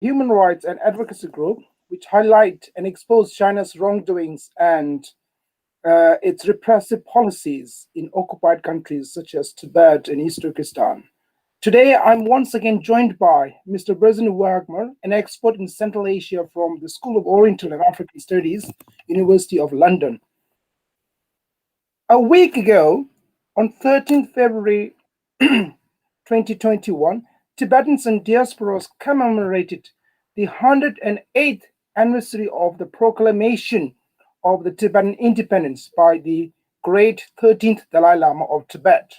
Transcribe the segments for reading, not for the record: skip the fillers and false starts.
human rights and advocacy group which highlight and expose China's wrongdoings and its repressive policies in occupied countries such as Tibet and East Turkestan. Today, I'm once again joined by Mr. Burzine Waghmar, an expert in Central Asia from the School of Oriental and African Studies, University of London. A week ago, on 13th February 2021, Tibetans and diasporas commemorated the 108th anniversary of the proclamation of the Tibetan Independence by the great 13th Dalai Lama of Tibet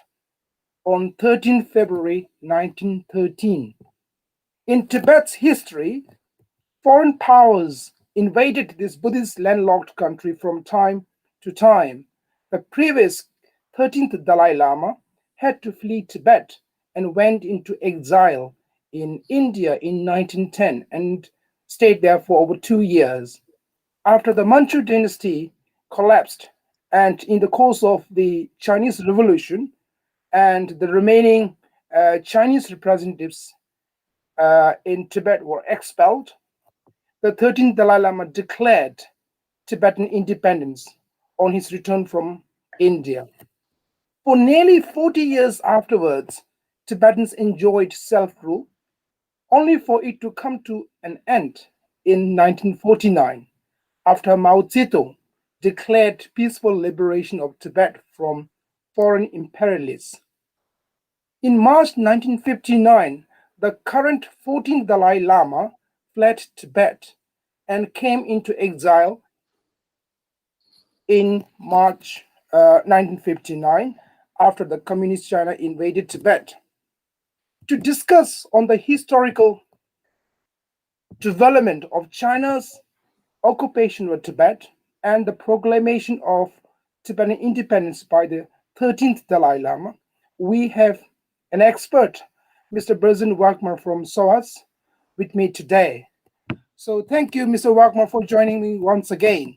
on 13th February 1913. In Tibet's history, foreign powers invaded this Buddhist landlocked country from time to time. The previous 13th Dalai Lama had to flee Tibet and went into exile in India in 1910 and stayed there for over 2 years. After the Manchu dynasty collapsed, and in the course of the Chinese Revolution, and the remaining Chinese representatives in Tibet were expelled, the 13th Dalai Lama declared Tibetan independence on his return from India. For nearly 40 years afterwards, Tibetans enjoyed self-rule, only for it to come to an end in 1949, after Mao Tsetung declared peaceful liberation of Tibet from foreign imperialists. In March 1959, the current 14th Dalai Lama fled Tibet and came into exile in March 1959 after the Communist China invaded Tibet. To discuss on the historical development of China's occupation of Tibet and the proclamation of Tibetan independence by the 13th Dalai Lama, we have an expert, Mr. Burzine Waghmar from SOAS, with me today. So thank you, Mr. Waghmar, for joining me once again.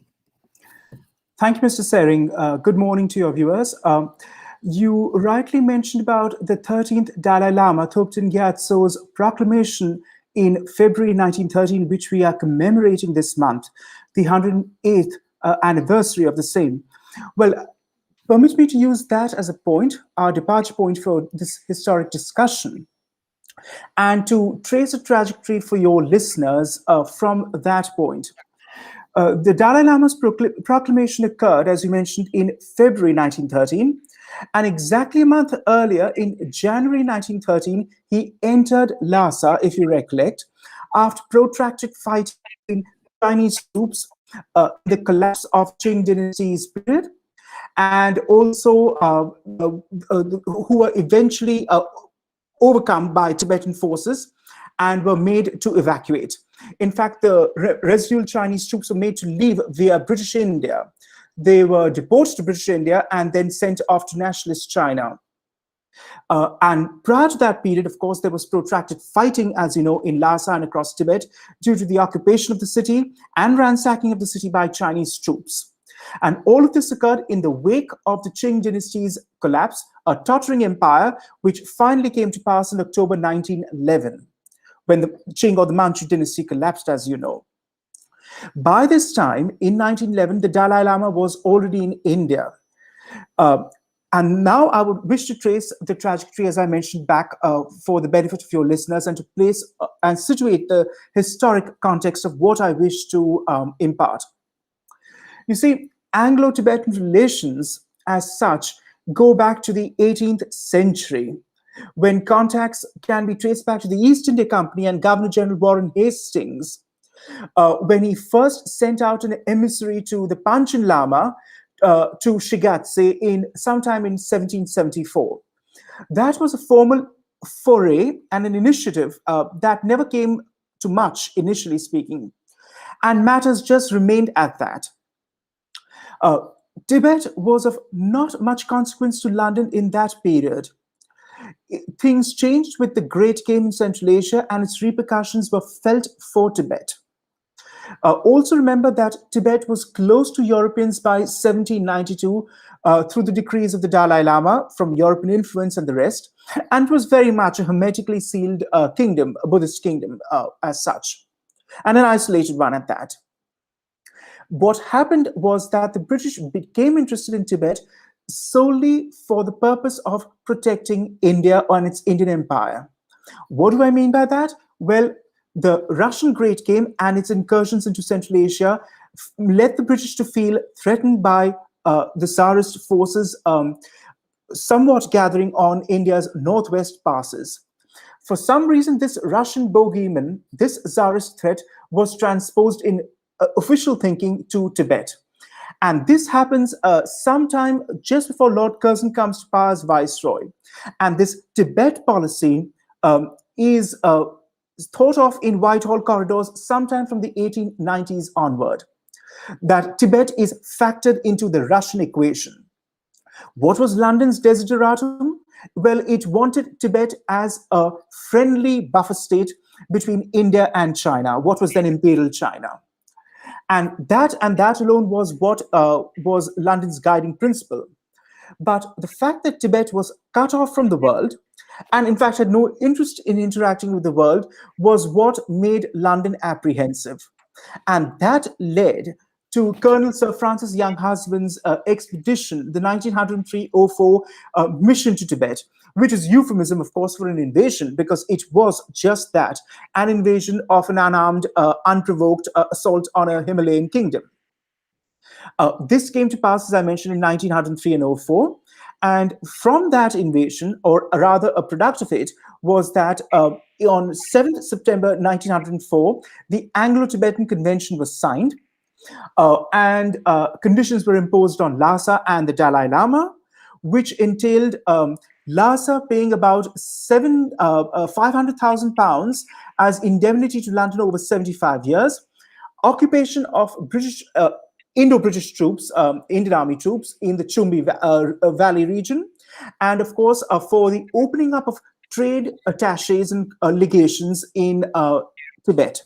Thank you, Mr. Sering. Good morning to your viewers. You rightly mentioned about the 13th Dalai Lama, Thupten Gyatso's proclamation in February 1913, which we are commemorating this month, the 108th anniversary of the same. Well, permit me to use that as a point, our departure point for this historic discussion, and to trace a trajectory for your listeners from that point. The Dalai Lama's proclamation occurred, as you mentioned, in February 1913, and exactly a month earlier, in January 1913, he entered Lhasa, if you recollect, after protracted fighting in Chinese troops, the collapse of Qing dynasty's period, and also who were eventually overcome by Tibetan forces and were made to evacuate. In fact, the residual Chinese troops were made to leave via British India. They were deported to British India and then sent off to nationalist China. And prior to that period, of course, there was protracted fighting, as you know, in Lhasa and across Tibet due to the occupation of the city and ransacking of the city by Chinese troops. And all of this occurred in the wake of the Qing dynasty's collapse, a tottering empire, which finally came to pass in October 1911, when the Qing or the Manchu dynasty collapsed, as you know. By this time, in 1911, the Dalai Lama was already in India. And now I would wish to trace the trajectory, as I mentioned back, for the benefit of your listeners, and to place and situate the historic context of what I wish to impart. You see, Anglo-Tibetan relations as such go back to the 18th century, when contacts can be traced back to the East India Company and Governor General Warren Hastings, when he first sent out an emissary to the Panchen Lama to Shigatse sometime in 1774. That was a formal foray and an initiative that never came to much, initially speaking, and matters just remained at that. Tibet was of not much consequence to London in that period. Things changed with the Great Game in Central Asia, and its repercussions were felt for Tibet. Also remember that Tibet was close to Europeans by 1792 through the decrees of the Dalai Lama from European influence and the rest, and was very much a hermetically sealed kingdom, a Buddhist kingdom as such, and an isolated one at that. What happened was that the British became interested in Tibet solely for the purpose of protecting India and its Indian empire. What do I mean by that? Well, the Russian Great Game and its incursions into Central Asia led the British to feel threatened by the Tsarist forces somewhat gathering on India's northwest passes. For some reason, this Russian bogeyman, this Tsarist threat, was transposed in official thinking to Tibet. And this happens sometime just before Lord Curzon comes to power as Viceroy. And this Tibet policy is thought of in Whitehall corridors sometime from the 1890s onward, that Tibet is factored into the Russian equation. What was London's desideratum? Well, it wanted Tibet as a friendly buffer state between India and China, what was then Imperial China. And that alone was what was London's guiding principle. But the fact that Tibet was cut off from the world, and in fact had no interest in interacting with the world, was what made London apprehensive. And that led to Colonel Sir Francis Younghusband's expedition, the 1903-04 mission to Tibet, which is euphemism, of course, for an invasion, because it was just that, an invasion of an unarmed, unprovoked assault on a Himalayan kingdom. This came to pass, as I mentioned, in 1903 and 04. And from that invasion, or rather a product of it, was that on 7th September 1904, the Anglo-Tibetan Convention was signed, and conditions were imposed on Lhasa and the Dalai Lama, which entailed Lhasa paying about £500,000 as indemnity to London over 75 years, occupation of British Indo-British troops, Indian Army troops in the Chumbi Valley region, and of course for the opening up of trade attaches and legations in Tibet.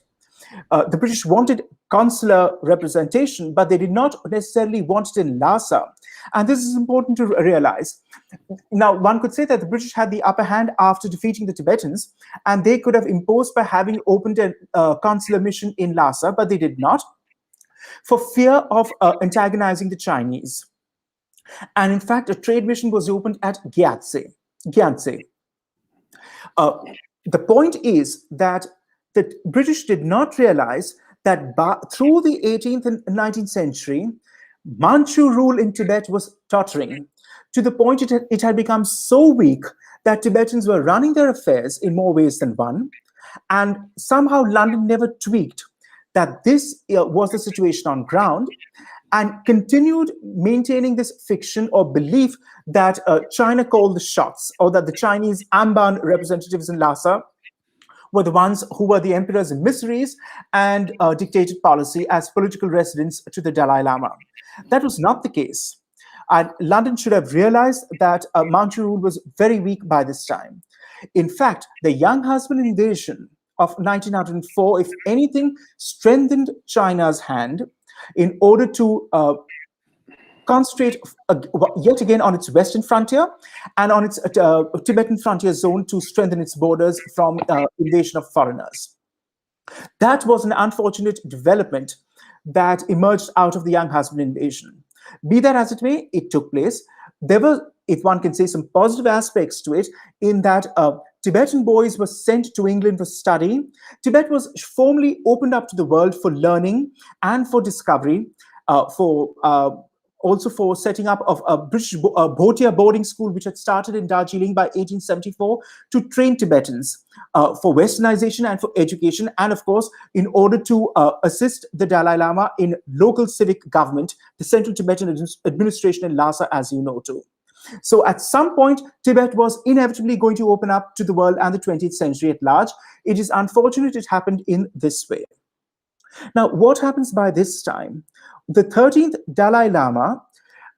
The British wanted consular representation, but they did not necessarily want it in Lhasa. And this is important to realize. Now, one could say that the British had the upper hand after defeating the Tibetans, and they could have imposed by having opened a consular mission in Lhasa, but they did not, for fear of antagonizing the Chinese. And in fact, a trade mission was opened at Gyatse. The point is that the British did not realize that through the 18th and 19th century, Manchu rule in Tibet was tottering, to the point it had become so weak that Tibetans were running their affairs in more ways than one. And somehow London never tweaked that this was the situation on ground, and continued maintaining this fiction or belief that China called the shots, or that the Chinese Amban representatives in Lhasa were the ones who were the emperor's emissaries and dictated policy as political residents to the Dalai Lama. That was not the case. And London should have realized that Manchu rule was very weak by this time. In fact, the Younghusband invasion of 1904, if anything, strengthened China's hand in order to concentrate yet again on its western frontier and on its Tibetan frontier zone to strengthen its borders from invasion of foreigners. That was an unfortunate development that emerged out of the Younghusband invasion. Be that as it may, it took place. There were, if one can say, some positive aspects to it, in that Tibetan boys were sent to England for study. Tibet was formally opened up to the world for learning and for discovery, also for setting up of a British Bhotia boarding school, which had started in Darjeeling by 1874 to train Tibetans for westernization and for education, and of course, in order to assist the Dalai Lama in local civic government, the Central Tibetan Administration in Lhasa, as you know too. So at some point, Tibet was inevitably going to open up to the world and the 20th century at large. It is unfortunate it happened in this way. Now, what happens by this time? The 13th Dalai Lama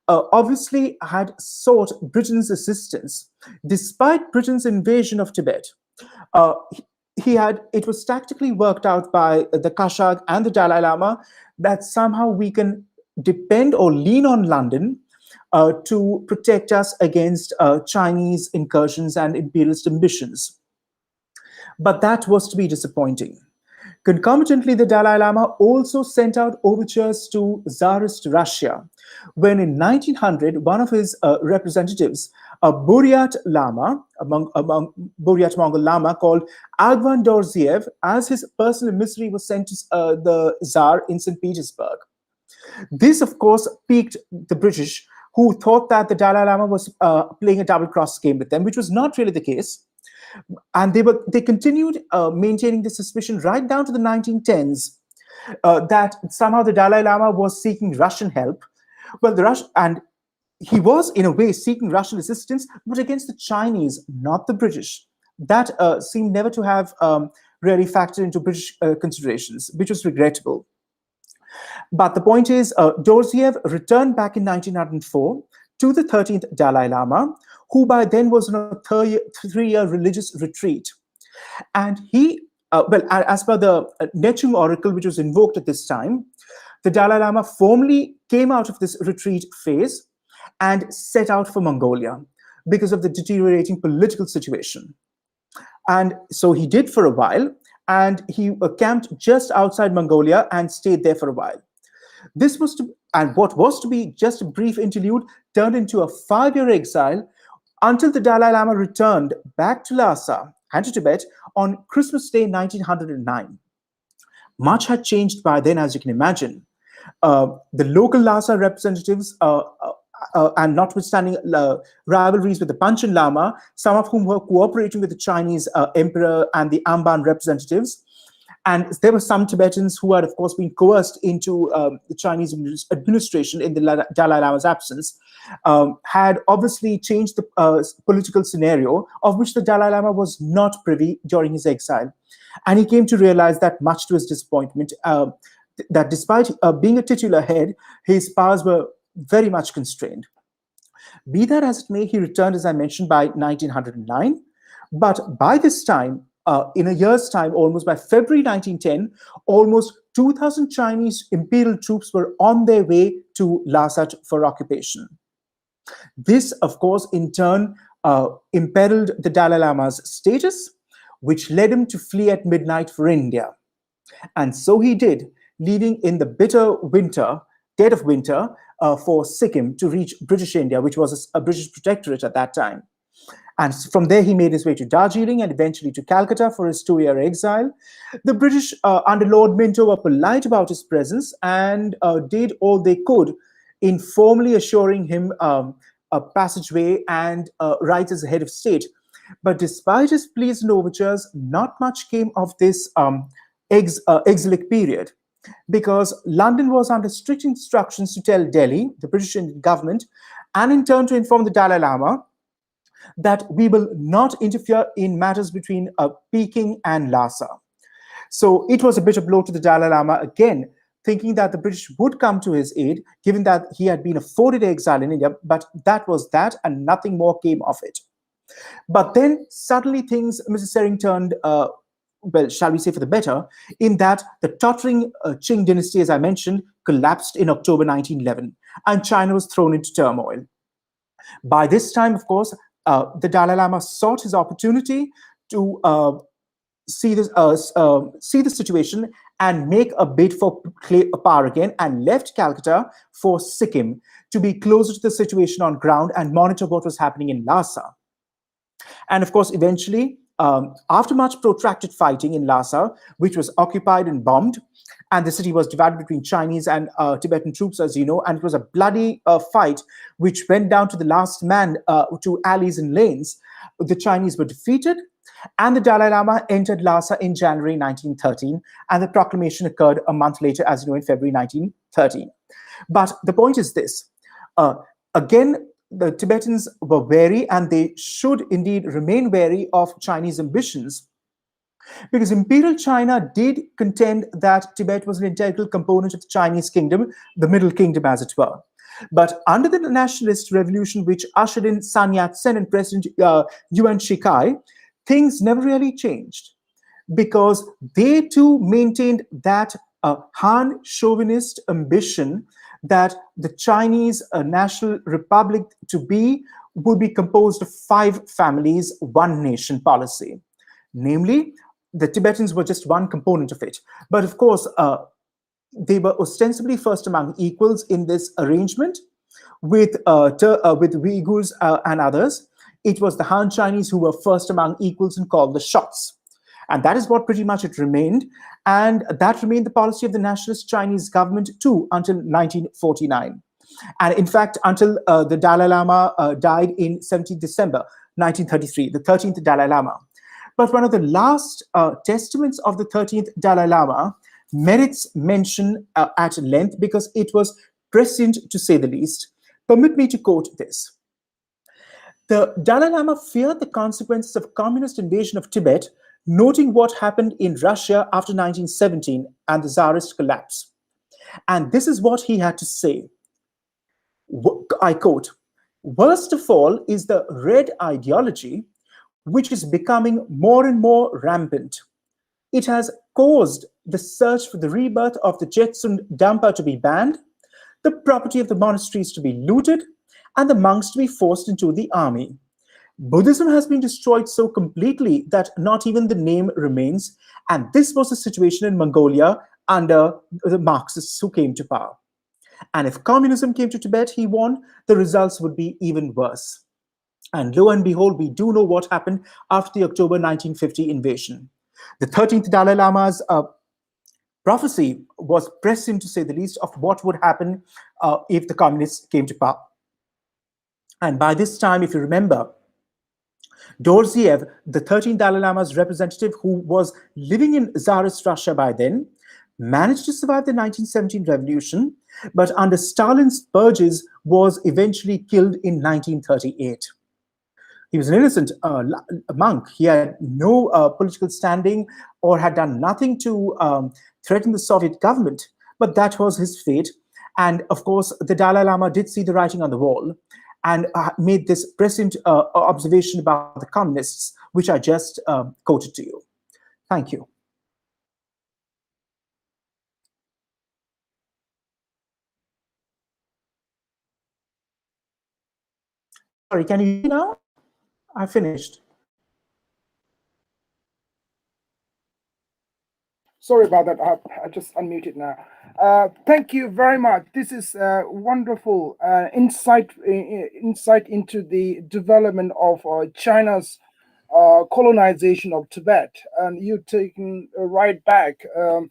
obviously had sought Britain's assistance. Despite Britain's invasion of Tibet, it was tactically worked out by the Kashag and the Dalai Lama that somehow we can depend or lean on London to protect us against Chinese incursions and imperialist ambitions. But that was to be disappointing. Concomitantly, the Dalai Lama also sent out overtures to Tsarist Russia, when in 1900, one of his representatives, a Buryat Lama, among Buryat Mongol Lama called Agvan Dorjiev, as his personal emissary, was sent to the Tsar in St. Petersburg. This, of course, piqued the British, who thought that the Dalai Lama was playing a double-cross game with them, which was not really the case. And they continued maintaining this suspicion right down to the 1910s that somehow the Dalai Lama was seeking Russian help. Well, and he was in a way seeking Russian assistance, but against the Chinese, not the British. That seemed never to have really factored into British considerations, which was regrettable. But the point is, Dorjiev returned back in 1904 to the 13th Dalai Lama, who by then was on a three-year religious retreat. And he, as per the Nechung oracle, which was invoked at this time, the Dalai Lama formally came out of this retreat phase and set out for Mongolia because of the deteriorating political situation. And so he did for a while, and he camped just outside Mongolia and stayed there for a while. This was and what was to be just a brief interlude turned into a 5-year exile until the Dalai Lama returned back to Lhasa and to Tibet on Christmas Day 1909. Much had changed by then, as you can imagine. The local Lhasa representatives, and notwithstanding rivalries with the Panchen Lama, some of whom were cooperating with the Chinese emperor and the Amban representatives, and there were some Tibetans who had, of course, been coerced into the Chinese administration in the Dalai Lama's absence, had obviously changed the political scenario, of which the Dalai Lama was not privy during his exile. And he came to realize that, much to his disappointment, that despite being a titular head, his powers were very much constrained. Be that as it may, he returned, as I mentioned, by 1909. But by this time, in a year's time, almost by February 1910, almost 2,000 Chinese imperial troops were on their way to Lhasa for occupation. This, of course, in turn, imperiled the Dalai Lama's status, which led him to flee at midnight for India. And so he did, leaving in the bitter winter, dead of winter, for Sikkim to reach British India, which was a British protectorate at that time. And from there, he made his way to Darjeeling and eventually to Calcutta for his 2-year exile. The British, under Lord Minto, were polite about his presence and did all they could in formally assuring him a passageway and rights as a head of state. But despite his pleas and overtures, not much came of this exilic period, because London was under strict instructions to tell Delhi, the British government, and in turn to inform the Dalai Lama, that we will not interfere in matters between Peking and Lhasa. So it was a bitter blow to the Dalai Lama, again, thinking that the British would come to his aid, given that he had been afforded exile in India, but that was that, and nothing more came of it. But then suddenly things, Mrs. Sering, turned, well, shall we say, for the better, in that the tottering Qing dynasty, as I mentioned, collapsed in October 1911, and China was thrown into turmoil. By this time, of course, the Dalai Lama sought his opportunity to see the situation and make a bid for power again, and left Calcutta for Sikkim to be closer to the situation on ground and monitor what was happening in Lhasa. And of course, eventually, after much protracted fighting in Lhasa, which was occupied and bombed, and the city was divided between Chinese and Tibetan troops, as you know, and it was a bloody fight which went down to the last man, to alleys and lanes. The Chinese were defeated, and the Dalai Lama entered Lhasa in January 1913, and the proclamation occurred a month later, as you know, in February 1913. But the point is this. Again, the Tibetans were wary, and they should indeed remain wary of Chinese ambitions, because Imperial China did contend that Tibet was an integral component of the Chinese kingdom, the Middle Kingdom, as it were. But under the nationalist revolution, which ushered in Sun Yat-sen and President Yuan Shikai, things never really changed. because they too maintained that Han chauvinist ambition that the Chinese National Republic would be composed of 5 families, 1 nation policy. Namely, the Tibetans were just one component of it. But of course, they were ostensibly first among equals in this arrangement with Uyghurs and others. It was the Han Chinese who were first among equals and called the shots. And that is what pretty much it remained. And that remained the policy of the nationalist Chinese government too until 1949. And in fact, until the Dalai Lama died in 17 December 1933, the 13th Dalai Lama. But one of the last testaments of the 13th Dalai Lama merits mention at length because it was prescient, to say the least. Permit me to quote this. The Dalai Lama feared the consequences of communist invasion of Tibet, noting what happened in Russia after 1917 and the Tsarist collapse. And this is what he had to say. I quote, "Worst of all is the red ideology, which is becoming more and more rampant. It has caused the search for the rebirth of the Jetsun Dampa to be banned, the property of the monasteries to be looted, and the monks to be forced into the army. Buddhism has been destroyed so completely that not even the name remains, and this was the situation in Mongolia under the Marxists who came to power. And if communism came to Tibet," he warned, "the results would be even worse." And lo and behold, we do know what happened after the October 1950 invasion. The 13th Dalai Lama's prophecy was prescient, to say the least, of what would happen if the communists came to power. And by this time, if you remember, Dorjiev, the 13th Dalai Lama's representative who was living in Tsarist Russia by then, managed to survive the 1917 revolution, but under Stalin's purges was eventually killed in 1938. He was an innocent monk. He had no political standing or had done nothing to threaten the Soviet government, but that was his fate. And of course, the Dalai Lama did see the writing on the wall and made this prescient observation about the communists, which I just quoted to you. Thank you. Sorry, can you hear me now? I finished. Sorry about that. I just unmuted now. Thank you very much. This is wonderful insight into the development of China's colonization of Tibet, and you taking right back. And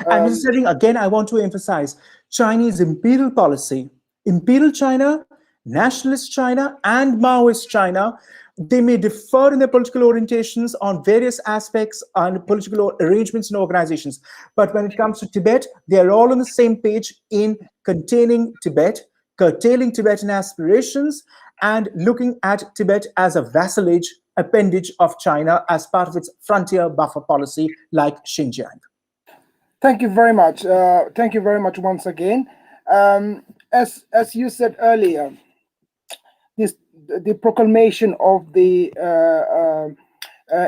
Mr. Sering, again, I want to emphasize Chinese imperial policy, imperial China, nationalist China, and Maoist China. They may differ in their political orientations on various aspects and political arrangements and organizations. But when it comes to Tibet, they are all on the same page in containing Tibet, curtailing Tibetan aspirations, and looking at Tibet as a vassalage appendage of China as part of its frontier buffer policy, like Xinjiang. Thank you very much. Thank you very much once again. As you said earlier, the proclamation of the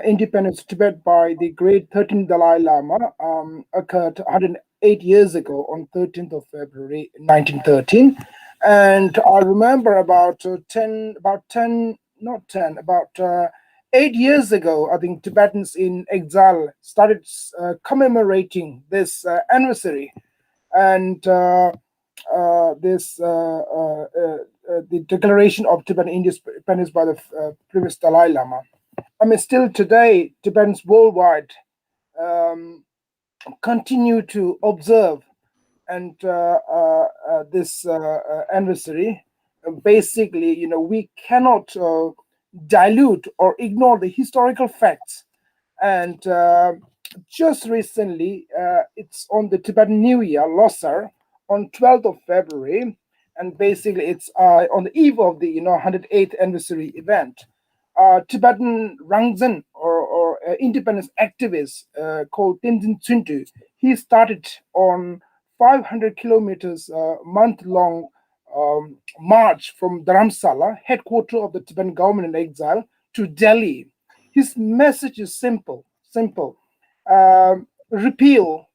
independence of Tibet by the great 13th Dalai Lama occurred 108 years ago on 13th of February 1913. And I remember about 8 years ago, I think Tibetans in exile started commemorating this anniversary, and the declaration of Tibetan independence by the previous Dalai Lama. I mean, still today, Tibetans worldwide continue to observe and this anniversary. Basically, we cannot dilute or ignore the historical facts. And just recently, it's on the Tibetan New Year, Losar, on 12th of February. And basically, it's on the eve of the 108th anniversary event. Tibetan Rangzhen or independence activist called Tenzin Tsuntu, he started on 500 kilometers month-long march from Dharamsala, headquarters of the Tibetan government in exile, to Delhi. His message is simple. repeal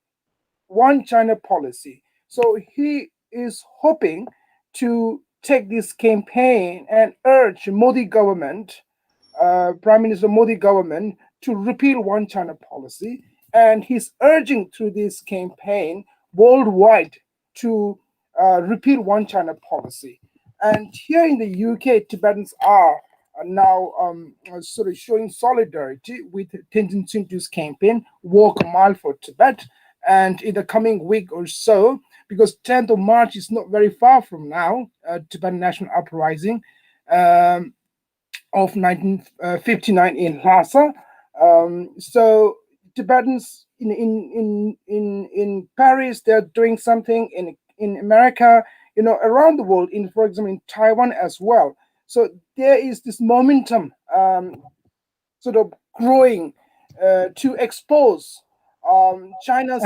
one China policy. So he is hoping to take this campaign and urge Modi government, Prime Minister Modi government, to repeal one China policy. And he's urging through this campaign worldwide to repeal one China policy. And here in the UK, Tibetans are now sort of showing solidarity with Tenzin Sintu's campaign, Walk a Mile for Tibet. And in the coming week or so, because 10th of March is not very far from now, Tibetan National Uprising of 1959 in Lhasa. So Tibetans in Paris, they're doing something in America, around the world, for example, in Taiwan as well. So there is this momentum sort of growing to expose China's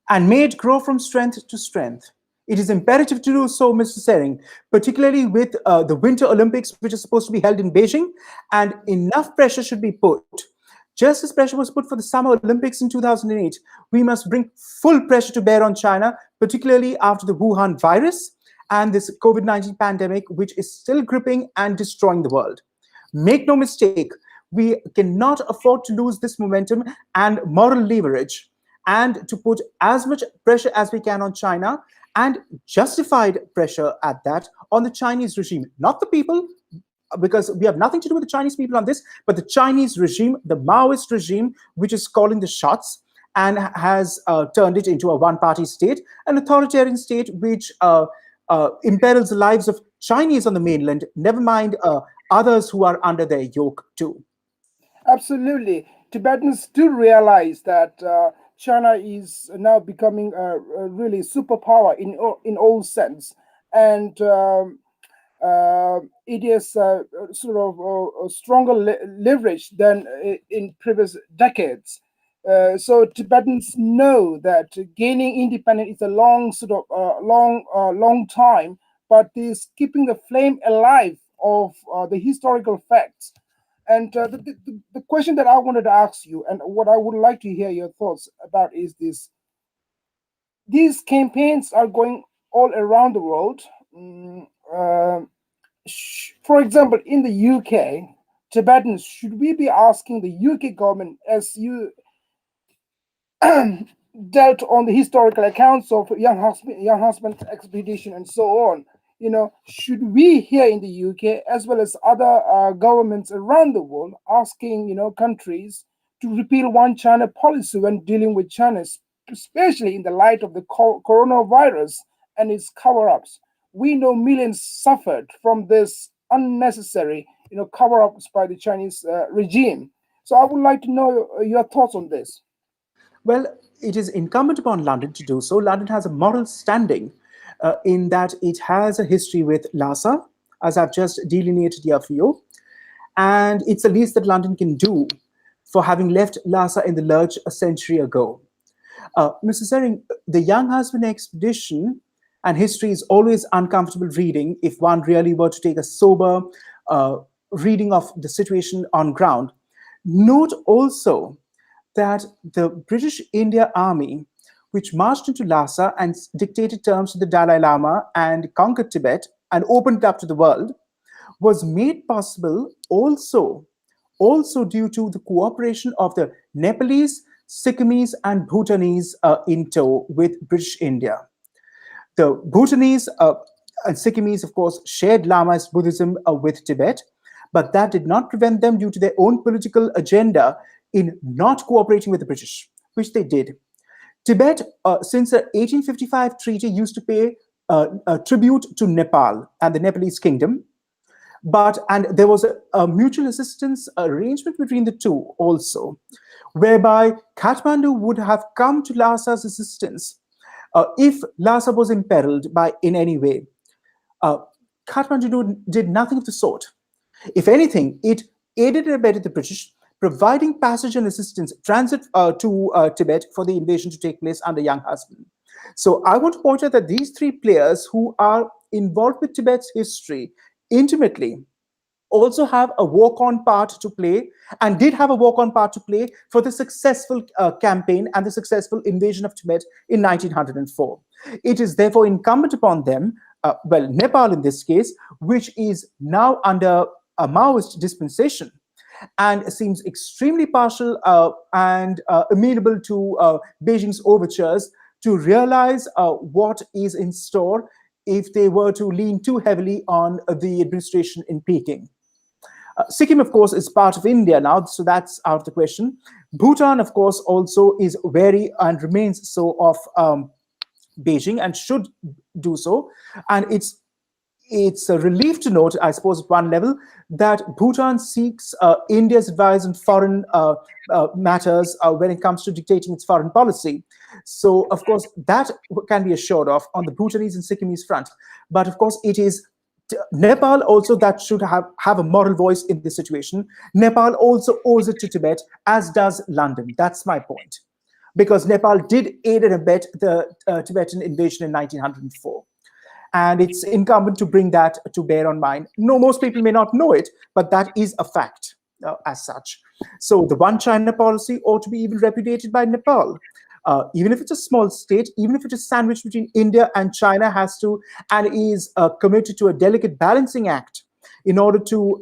and made grow from strength to strength. It is imperative to do so, Mr. Sering, particularly with the Winter Olympics, which is supposed to be held in Beijing, and enough pressure should be put. Just as pressure was put for the Summer Olympics in 2008, we must bring full pressure to bear on China, particularly after the Wuhan virus and this COVID-19 pandemic, which is still gripping and destroying the world. Make no mistake, we cannot afford to lose this momentum and moral leverage, and to put as much pressure as we can on China, and justified pressure at that, on the Chinese regime, not the people, because we have nothing to do with the Chinese people on this, but the Chinese regime, the Maoist regime, which is calling the shots and has turned it into a one-party state, an authoritarian state which imperils the lives of Chinese on the mainland, never mind others who are under their yoke too. Absolutely. Tibetans do realize that China is now becoming a really superpower in all sense, and it is sort of a stronger leverage than in previous decades. So Tibetans know that gaining independence is a long time, but is keeping the flame alive of the historical facts. And the question that I wanted to ask you, and what I would like to hear your thoughts about, is this: these campaigns are going all around the world. For example, in the UK, Tibetans, should we be asking the UK government, as you dealt on the historical accounts of young husband expedition and so on, should we here in the UK, as well as other governments around the world, asking countries to repeal one China policy when dealing with China, especially in the light of the coronavirus and its cover-ups? We know millions suffered from this unnecessary cover-ups by the Chinese regime. So I would like to know your thoughts on this. Well, it is incumbent upon London to do so. London has a moral standing in that it has a history with Lhasa, as I've just delineated here for you. And it's the least that London can do for having left Lhasa in the lurch a century ago. Mr. Sering, the young husband expedition and history is always uncomfortable reading if one really were to take a sober reading of the situation on ground. Note also that the British India Army, which marched into Lhasa and dictated terms to the Dalai Lama and conquered Tibet and opened it up to the world, was made possible also due to the cooperation of the Nepalese, Sikkimese, and Bhutanese in tow with British India. The Bhutanese and Sikkimese, of course, shared Lamist Buddhism with Tibet, but that did not prevent them, due to their own political agenda, in not cooperating with the British, which they did. Tibet, since the 1855 treaty, used to pay a tribute to Nepal and the Nepalese kingdom, and there was a mutual assistance arrangement between the two also, whereby Kathmandu would have come to Lhasa's assistance if Lhasa was imperiled in any way. Kathmandu did nothing of the sort. If anything, it aided and abetted the British, providing passage and assistance, transit to Tibet for the invasion to take place under young husband. So I want to point out that these three players who are involved with Tibet's history intimately also have a walk-on part to play, and did have a walk-on part to play for the successful campaign and the successful invasion of Tibet in 1904. It is therefore incumbent upon them, well, Nepal in this case, which is now under a Maoist dispensation and seems extremely partial and amenable to Beijing's overtures, to realize what is in store if they were to lean too heavily on the administration in Peking. Sikkim, of course, is part of India now, so that's out of the question. Bhutan, of course, also is wary and remains so of Beijing and should do so. And it's a relief to note, I suppose, at one level, that Bhutan seeks India's advice on foreign matters when it comes to dictating its foreign policy. So, of course, that can be assured of on the Bhutanese and Sikkimese front. But, of course, it is Nepal also that should have a moral voice in this situation. Nepal also owes it to Tibet, as does London. That's my point. Because Nepal did aid and abet the Tibetan invasion in 1904. And it's incumbent to bring that to bear on mind. No, most people may not know it, but that is a fact as such. So the One China policy ought to be even repudiated by Nepal. Even if it's a small state, even if it is sandwiched between India and China, has to and is committed to a delicate balancing act in order to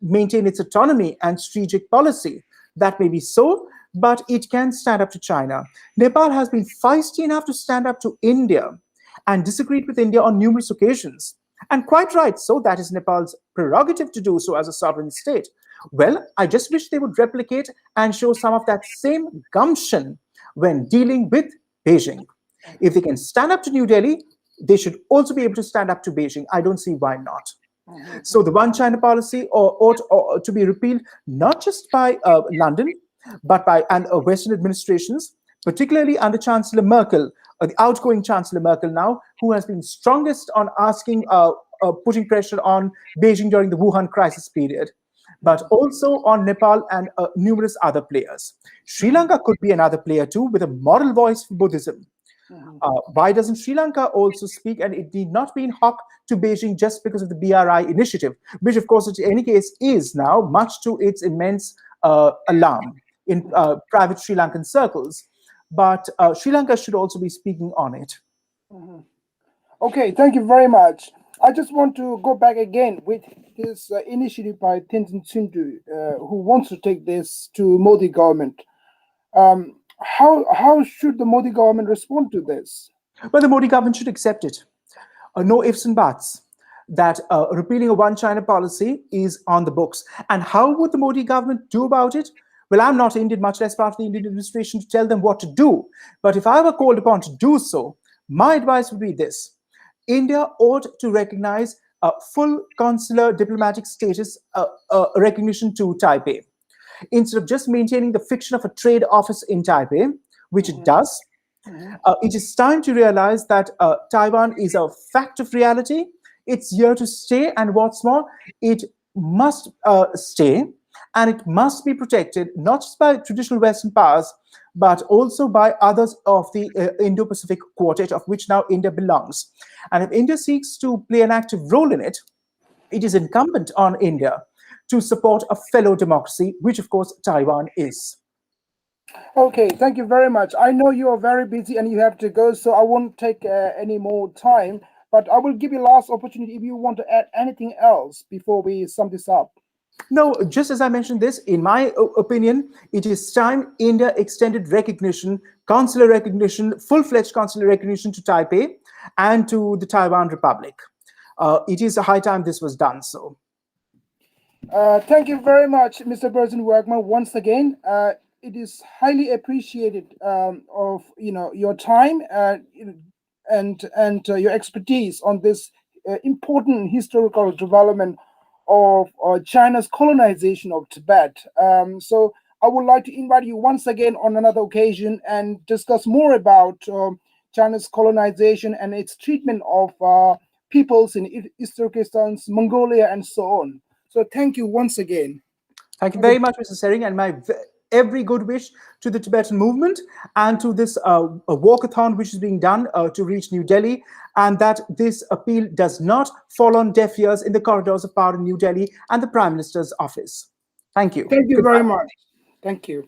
maintain its autonomy and strategic policy. That may be so, but it can stand up to China. Nepal has been feisty enough to stand up to India and disagreed with India on numerous occasions. And quite right, so that is Nepal's prerogative to do so as a sovereign state. Well, I just wish they would replicate and show some of that same gumption when dealing with Beijing. If they can stand up to New Delhi, they should also be able to stand up to Beijing. I don't see why not. So the One China policy ought to be repealed, not just by London, but by Western administrations, particularly under Chancellor Merkel, the outgoing Chancellor Merkel now, who has been strongest on asking, putting pressure on Beijing during the Wuhan crisis period, but also on Nepal and numerous other players. Sri Lanka could be another player too, with a moral voice for Buddhism. Why doesn't Sri Lanka also speak? And it need not be in hock to Beijing just because of the BRI initiative, which of course in any case is now, much to its immense alarm in private Sri Lankan circles. But Sri Lanka should also be speaking on it. Okay, thank you very much. I just want to go back again with this initiative by Tenzin Sundu, who wants to take this to Modi government. How should the Modi government respond to this? Well, the Modi government should accept it. No ifs and buts. That repealing a One China policy is on the books. And how would the Modi government do about it? Well, I'm not Indian, much less part of the Indian administration to tell them what to do. But if I were called upon to do so, my advice would be this. India ought to recognize full consular diplomatic status recognition to Taipei. Instead of just maintaining the fiction of a trade office in Taipei, which it does, it is time to realize that Taiwan is a fact of reality. It's here to stay, and what's more, it must stay, and it must be protected, not just by traditional Western powers, but also by others of the Indo-Pacific Quartet, of which now India belongs. And if India seeks to play an active role in it, it is incumbent on India to support a fellow democracy, which of course Taiwan is. Okay, thank you very much. I know you are very busy and you have to go, so I won't take any more time, but I will give you last opportunity if you want to add anything else before we sum this up. No, just as I mentioned this, in my opinion, it is time India extended recognition, consular recognition, full-fledged consular recognition to Taipei and to the Taiwan Republic. It is a high time this was done so. Thank you very much, Mr. Burzine Waghmar, once again. It is highly appreciated of your time and your expertise on this important historical development of China's colonization of Tibet. So I would like to invite you once again on another occasion and discuss more about China's colonization and its treatment of peoples in East Turkestan, Mongolia, and so on. So thank you once again. Thank you very much, Mr. Sering, and my every good wish to the Tibetan movement and to this walkathon which is being done to reach New Delhi, and that this appeal does not fall on deaf ears in the corridors of power in New Delhi and the Prime Minister's office. Thank you. Thank you Goodbye. very much. Thank you.